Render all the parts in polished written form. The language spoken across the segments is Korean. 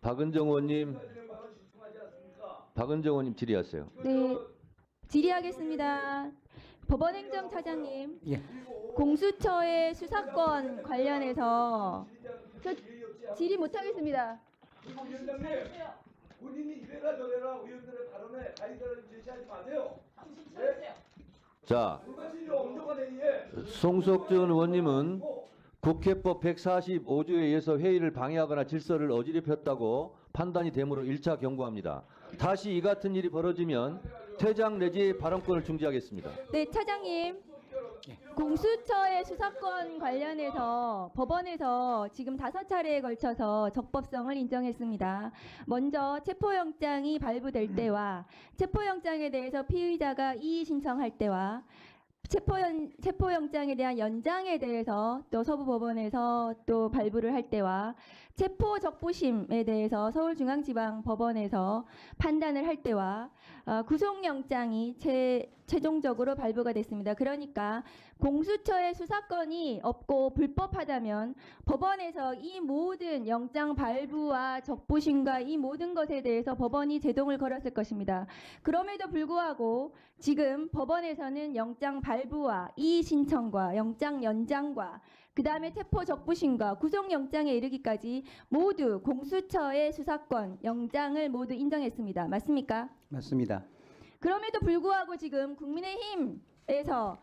박은정 의원님, 박은정 의원님 질의하세요. 네, 질의하겠습니다. 법원행정차장님, 예. 공수처의 수사권 관련해서 저 질의 못하겠습니다. 위원장님, 본인이 이래라 저래라 의원들의 발언에 가이드를 제시하지 마세요. 네? 자, 불가실력 엄정한 행위에 송석준 의원님은 국회법 145조에 의해서 회의를 방해하거나 질서를 어지럽혔다고 판단이 되므로 1차 경고합니다. 다시 이 같은 일이 벌어지면 퇴장 내지 발언권을 중지하겠습니다. 네, 차장님. 공수처의 수사권 관련해서 법원에서 지금 5차례에 걸쳐서 적법성을 인정했습니다. 먼저 체포영장이 발부될 때와 체포영장에 대해서 피의자가 이의 신청할 때와 체포영장에 대한 연장에 대해서 또 서부법원에서 또 발부를 할 때와 체포적부심에 대해서 서울중앙지방법원에서 판단을 할 때와 구속영장이 최종적으로 발부가 됐습니다. 그러니까 공수처의 수사권이 없고 불법하다면 법원에서 이 모든 영장 발부와 적부심과 이 모든 것에 대해서 법원이 제동을 걸었을 것입니다. 그럼에도 불구하고 지금 법원에서는 영장 발부와 이의 신청과 영장 연장과 그 다음에 체포 적부심과 구속영장에 이르기까지 모두 공수처의 수사권, 영장을 모두 인정했습니다. 맞습니까? 맞습니다. 그럼에도 불구하고 지금 국민의힘에서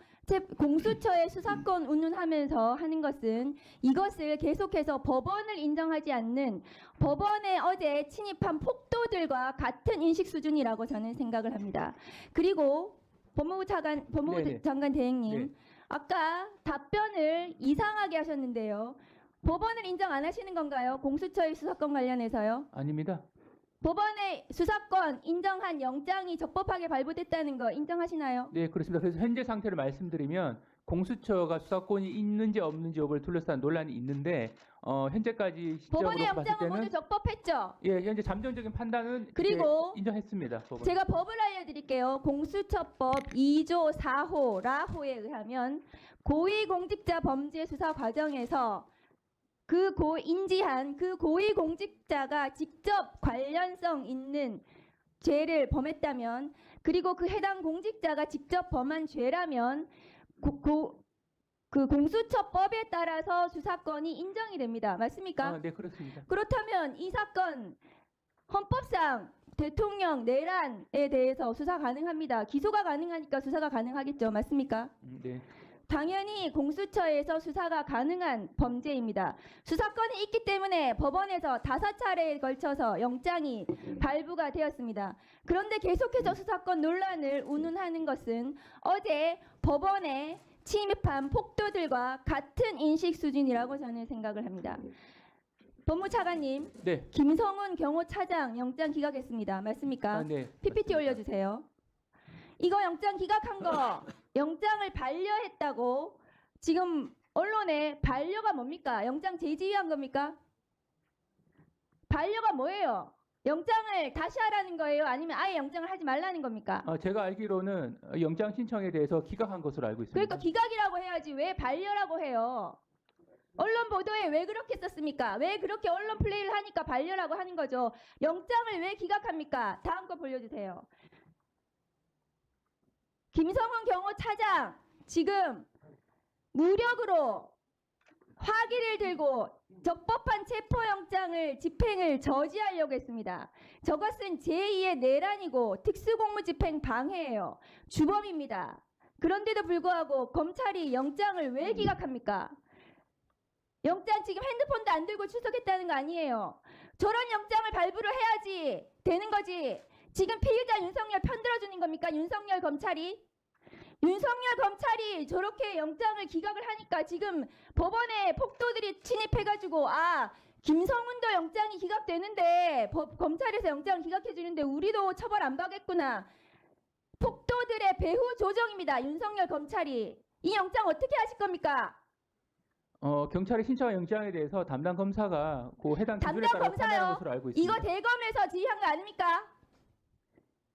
공수처의 수사권 운운하면서 하는 것은 이것을 계속해서 법원을 인정하지 않는 법원에 어제 침입한 폭도들과 같은 인식 수준이라고 저는 생각을 합니다. 그리고 법무부 네네. 장관 대행님, 네. 아까 답변을 이상하게 하셨는데요. 법원을 인정 안 하시는 건가요? 공수처의 수사권 관련해서요? 아닙니다. 법원의 수사권 인정한 영장이 적법하게 발부됐다는 거 인정하시나요? 네, 그렇습니다. 그래서 현재 상태를 말씀드리면 공수처가 수사권이 있는지 없는지 여부를 둘러싼 논란이 있는데 현재까지 시점으로 법원의 봤을 영장은 모두 때는 적법했죠? 예, 현재 잠정적인 판단은 그리고 이제 인정했습니다. 법원. 제가 법을 알려드릴게요. 공수처법 2조 4호 라호에 의하면 고위공직자 범죄 수사 과정에서 인지한 그 고위공직자가 직접 관련성 있는 죄를 범했다면 그리고 그 해당 공직자가 직접 범한 죄라면 그 공수처법에 따라서 수사권이 인정이 됩니다. 맞습니까? 네, 그렇습니다. 그렇다면 이 사건 헌법상 대통령 내란에 대해서 수사 가능합니다. 기소가 가능하니까 수사가 가능하겠죠. 맞습니까? 네. 당연히 공수처에서 수사가 가능한 범죄입니다. 수사권이 있기 때문에 법원에서 5차례에 걸쳐서 영장이 발부가 되었습니다. 그런데 계속해서 수사권 논란을 운운하는 것은 어제 법원에 침입한 폭도들과 같은 인식 수준이라고 저는 생각을 합니다. 법무차관님, 네. 김성훈 경호차장 영장 기각했습니다. 맞습니까? 네. PPT 올려주세요. 이거 영장 기각한 거 영장을 반려했다고 지금 언론에 반려가 뭡니까? 영장 제지한 겁니까? 반려가 뭐예요? 영장을 다시 하라는 거예요? 아니면 아예 영장을 하지 말라는 겁니까? 제가 알기로는 영장 신청에 대해서 기각한 것으로 알고 있습니다. 그러니까 기각이라고 해야지 왜 반려라고 해요? 언론 보도에 왜 그렇게 썼습니까? 왜 그렇게 언론 플레이를 하니까 반려라고 하는 거죠? 영장을 왜 기각합니까? 다음 거 보여주세요. 김성훈 경호차장 지금 무력으로 화기를 들고 적법한 체포영장을 집행을 저지하려고 했습니다. 저것은 제2의 내란이고 특수공무집행 방해예요. 주범입니다. 그런데도 불구하고 검찰이 영장을 왜 기각합니까? 영장 지금 핸드폰도 안 들고 출석했다는 거 아니에요. 저런 영장을 발부를 해야지 되는 거지. 지금 피의자 윤석열 편들어주는 겁니까? 윤석열 검찰이 저렇게 영장을 기각을 하니까 지금 법원에 폭도들이 침입해가지고 김성훈도 영장이 기각되는데 검찰에서 영장을 기각해주는데 우리도 처벌 안 받겠구나. 폭도들의 배후 조정입니다. 윤석열 검찰이. 이 영장 어떻게 하실 겁니까? 경찰의 신청한 영장에 대해서 담당 검사가 그 해당 기준에 따라 판단한 것으로 알고 있습니다. 이거 대검에서 지휘한 거 아닙니까?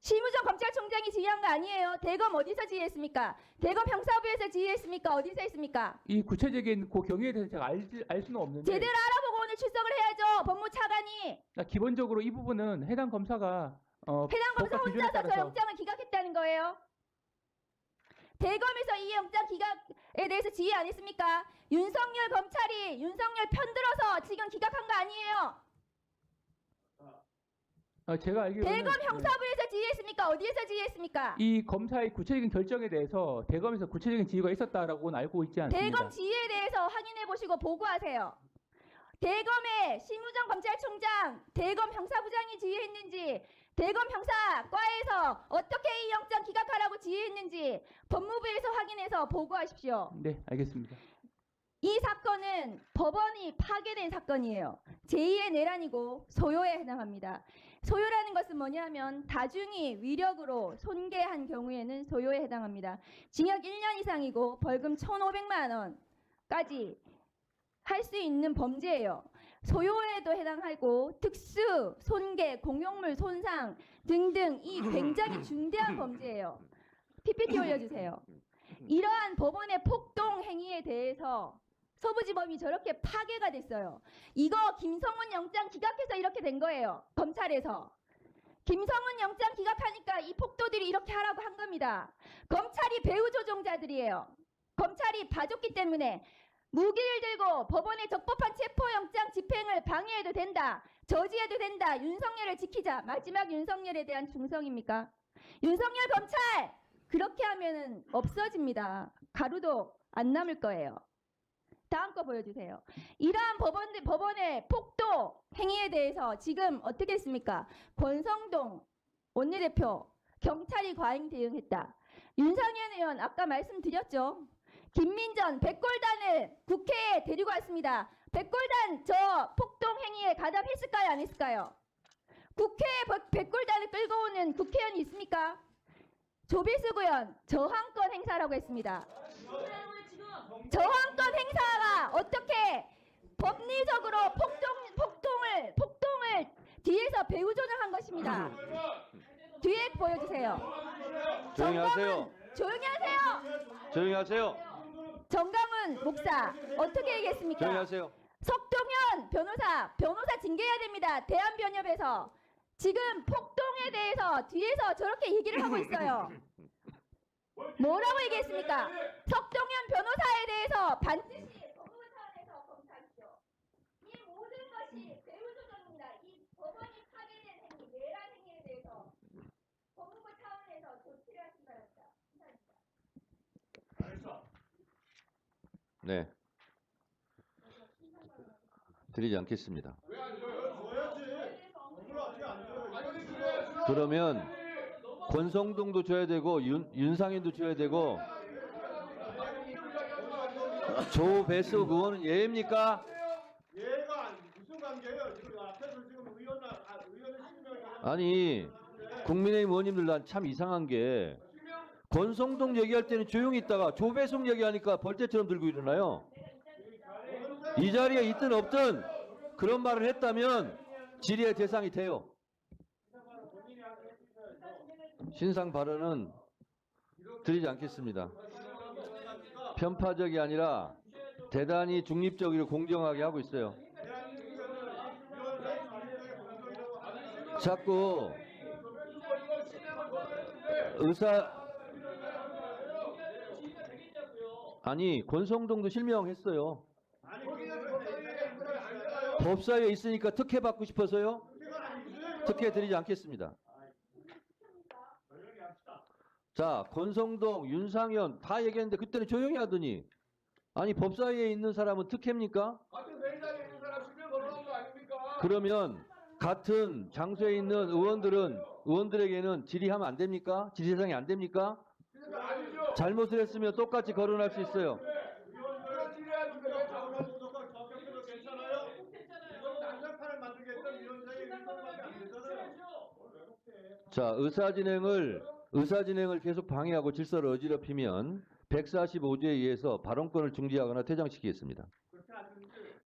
심우정 검찰총장이 지휘한 거 아니에요. 대검 어디서 지휘했습니까? 대검 형사부에서 지휘했습니까? 어디서 했습니까? 이 구체적인 그 경위에 대해서 제가 알 수는 없는데 제대로 알아보고 오늘 출석을 해야죠. 법무차관이. 기본적으로 이 부분은 해당 검사가 해당 검사 법과 기준에 혼자서 저 따라서 영장을 기각했다는 거예요. 대검에서 이 영장 기각에 대해서 지휘 안 했습니까? 윤석열 검찰이 윤석열 편들어서 지금 기각한 거 아니에요. 제가 알기로는 대검 형사부에서 지휘했습니까? 어디에서 지휘했습니까? 이 검사의 구체적인 결정에 대해서 대검에서 구체적인 지휘가 있었다라고는 알고 있지 않습니다. 대검 지휘에 대해서 확인해 보시고 보고하세요. 대검의 심우정 검찰총장, 대검 형사부장이 지휘했는지, 대검 형사과에서 어떻게 이 영장 기각하라고 지휘했는지 법무부에서 확인해서 보고하십시오. 네, 알겠습니다. 이 사건은 법원이 파괴된 사건이에요. 제2의 내란이고 소요에 해당합니다. 소요라는 것은 뭐냐면 다중이 위력으로 손괴한 경우에는 소요에 해당합니다. 징역 1년 이상이고 벌금 1,500만 원까지 할 수 있는 범죄예요. 소요에도 해당하고 특수, 손괴, 공용물 손상 등등 이 굉장히 중대한 범죄예요. PPT 올려주세요. 이러한 법원의 폭동 행위에 대해서 서부지법이 저렇게 파괴가 됐어요. 이거 김성훈 영장 기각해서 이렇게 된 거예요. 검찰에서. 김성훈 영장 기각하니까 이 폭도들이 이렇게 하라고 한 겁니다. 검찰이 배후 조종자들이에요. 검찰이 봐줬기 때문에 무기를 들고 법원의 적법한 체포영장 집행을 방해해도 된다. 저지해도 된다. 윤석열을 지키자. 마지막 윤석열에 대한 중성입니까? 윤석열 검찰! 그렇게 하면은 없어집니다. 가루도 안 남을 거예요. 다음 거 보여주세요. 이러한 법원의 폭도 행위에 대해서 지금 어떻게 했습니까? 권성동 원내대표 경찰이 과잉 대응했다. 윤상현 의원 아까 말씀드렸죠. 김민전 백골단을 국회에 데리고 왔습니다. 백골단 저 폭동 행위에 가담했을까요? 안 했을까요? 국회에 백골단을 끌고 오는 국회의원이 있습니까? 조비수 의원 저항권 행사라고 했습니다. 저항권 행사가 어떻게 법리적으로 폭동을 뒤에서 배후 조정한 것입니다. 뒤에 보여주세요. 조용히 하세요. 조용히 하세요. 조용히 하세요. 정강훈 목사 어떻게 얘기했습니까? 조용히 하세요. 석동현 변호사 징계해야 됩니다. 대한변협에서 지금 폭동에 대해서 뒤에서 저렇게 얘기를 하고 있어요. 뭐라고 얘기했습니까? 석동현 변호사에 대해서 반드시 법무부 차원에서 검토하십시오. 이 모든 것이 배후 조정입니다. 이 법원이 파괴된 행위, 내란 행위에 대해서 법무부 차원에서 조치를 하시기 바랍니다. 감사합니다. 네. 드리지 않겠습니다. 그러면 권성동도 줘야 되고 윤상현도 줘야 되고 조배수 의원은 예입니까? 얘가 무슨 관계예요? 지금 앞에서 지금 의원을 실명을 아니 국민의힘 의원님들 난 참 이상한 게 권성동 얘기할 때는 조용히 있다가 조배숙 얘기하니까 벌떼처럼 들고 일어나요. 이 자리에 있든 없든 그런 말을 했다면 질의의 대상이 돼요. 신상 발언은 드리지 않겠습니다. 편파적이 아니라 대단히 중립적이고 공정하게 하고 있어요. 자꾸 아니 권성동도 실명했어요. 법사위에 있으니까 특혜 받고 싶어서요? 특혜 드리지 않겠습니다. 자, 권성동, 윤상현 다 얘기했는데 그때는 조용히 하더니 아니 법사위에 있는 사람은 특혜입니까? 그러면 같은 장소에 있는 의원들에게는 질의하면 안 됩니까? 질의 대상이 안 됩니까? 잘못을 했으면 똑같이 거론할 수 있어요. 자, 의사진행을 계속 방해하고 질서를 어지럽히면 145조에 의해서 발언권을 중지하거나 퇴장시키겠습니다.